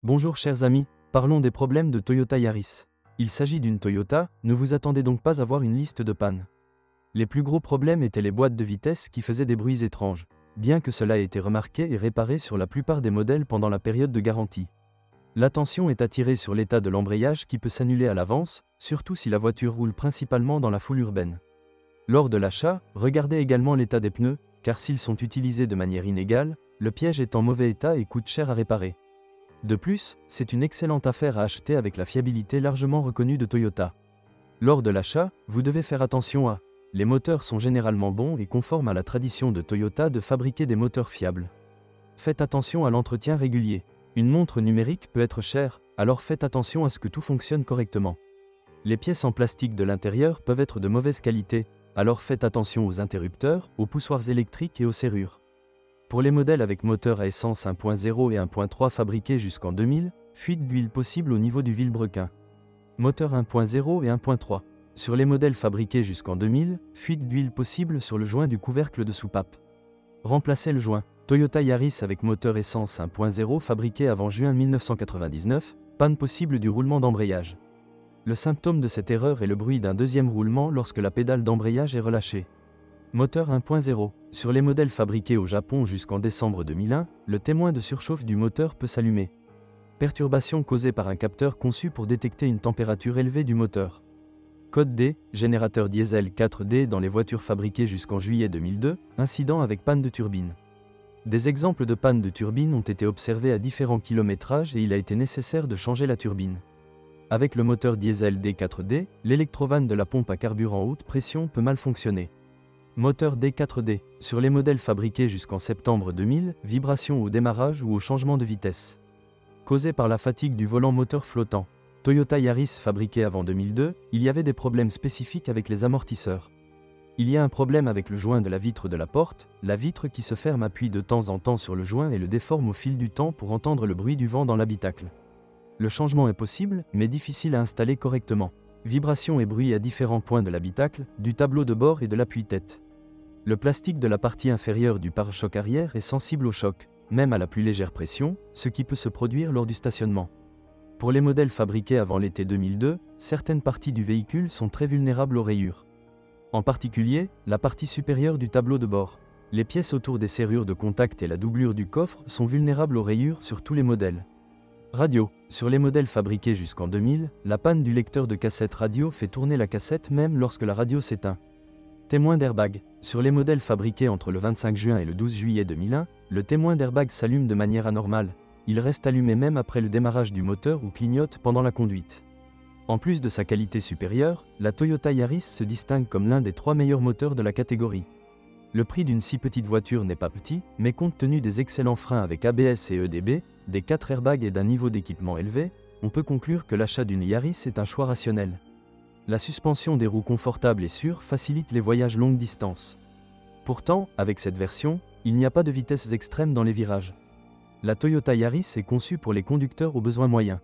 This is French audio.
Bonjour chers amis, parlons des problèmes de Toyota Yaris. Il s'agit d'une Toyota, ne vous attendez donc pas à voir une liste de pannes. Les plus gros problèmes étaient les boîtes de vitesse qui faisaient des bruits étranges, bien que cela ait été remarqué et réparé sur la plupart des modèles pendant la période de garantie. L'attention est attirée sur l'état de l'embrayage qui peut s'annuler à l'avance, surtout si la voiture roule principalement dans la foule urbaine. Lors de l'achat, regardez également l'état des pneus, car s'ils sont utilisés de manière inégale, le piège est en mauvais état et coûte cher à réparer. De plus, c'est une excellente affaire à acheter avec la fiabilité largement reconnue de Toyota. Lors de l'achat, vous devez faire attention à: les moteurs sont généralement bons et conformes à la tradition de Toyota de fabriquer des moteurs fiables. Faites attention à l'entretien régulier. Une montre numérique peut être chère, alors faites attention à ce que tout fonctionne correctement. Les pièces en plastique de l'intérieur peuvent être de mauvaise qualité, alors faites attention aux interrupteurs, aux poussoirs électriques et aux serrures. Pour les modèles avec moteur à essence 1.0 et 1.3 fabriqués jusqu'en 2000, fuite d'huile possible au niveau du vilebrequin. Moteur 1.0 et 1.3. Sur les modèles fabriqués jusqu'en 2000, fuite d'huile possible sur le joint du couvercle de soupape. Remplacez le joint. Toyota Yaris avec moteur essence 1.0 fabriqué avant juin 1999, panne possible du roulement d'embrayage. Le symptôme de cette erreur est le bruit d'un deuxième roulement lorsque la pédale d'embrayage est relâchée. Moteur 1.0. Sur les modèles fabriqués au Japon jusqu'en décembre 2001, le témoin de surchauffe du moteur peut s'allumer. Perturbation causée par un capteur conçu pour détecter une température élevée du moteur. Code D, générateur diesel 4D dans les voitures fabriquées jusqu'en juillet 2002, incident avec panne de turbine. Des exemples de panne de turbine ont été observés à différents kilométrages et il a été nécessaire de changer la turbine. Avec le moteur diesel D4D, l'électrovanne de la pompe à carburant haute pression peut mal fonctionner. Moteur D4D. Sur les modèles fabriqués jusqu'en septembre 2000, vibration au démarrage ou au changement de vitesse. Causé par la fatigue du volant moteur flottant. Toyota Yaris fabriqué avant 2002, il y avait des problèmes spécifiques avec les amortisseurs. Il y a un problème avec le joint de la vitre de la porte, la vitre qui se ferme appuie de temps en temps sur le joint et le déforme au fil du temps pour entendre le bruit du vent dans l'habitacle. Le changement est possible, mais difficile à installer correctement. Vibration et bruit à différents points de l'habitacle, du tableau de bord et de l'appui-tête. Le plastique de la partie inférieure du pare-choc arrière est sensible au choc, même à la plus légère pression, ce qui peut se produire lors du stationnement. Pour les modèles fabriqués avant l'été 2002, certaines parties du véhicule sont très vulnérables aux rayures. En particulier, la partie supérieure du tableau de bord. Les pièces autour des serrures de contact et la doublure du coffre sont vulnérables aux rayures sur tous les modèles. Radio. Sur les modèles fabriqués jusqu'en 2000, la panne du lecteur de cassette radio fait tourner la cassette même lorsque la radio s'éteint. Témoin d'airbag. Sur les modèles fabriqués entre le 25 juin et le 12 juillet 2001, le témoin d'airbag s'allume de manière anormale. Il reste allumé même après le démarrage du moteur ou clignote pendant la conduite. En plus de sa qualité supérieure, la Toyota Yaris se distingue comme l'un des 3 meilleurs moteurs de la catégorie. Le prix d'une si petite voiture n'est pas petit, mais compte tenu des excellents freins avec ABS et EDB, des 4 airbags et d'un niveau d'équipement élevé, on peut conclure que l'achat d'une Yaris est un choix rationnel. La suspension des roues confortable et sûre facilite les voyages longue distance. Pourtant, avec cette version, il n'y a pas de vitesse extrême dans les virages. La Toyota Yaris est conçue pour les conducteurs aux besoins moyens.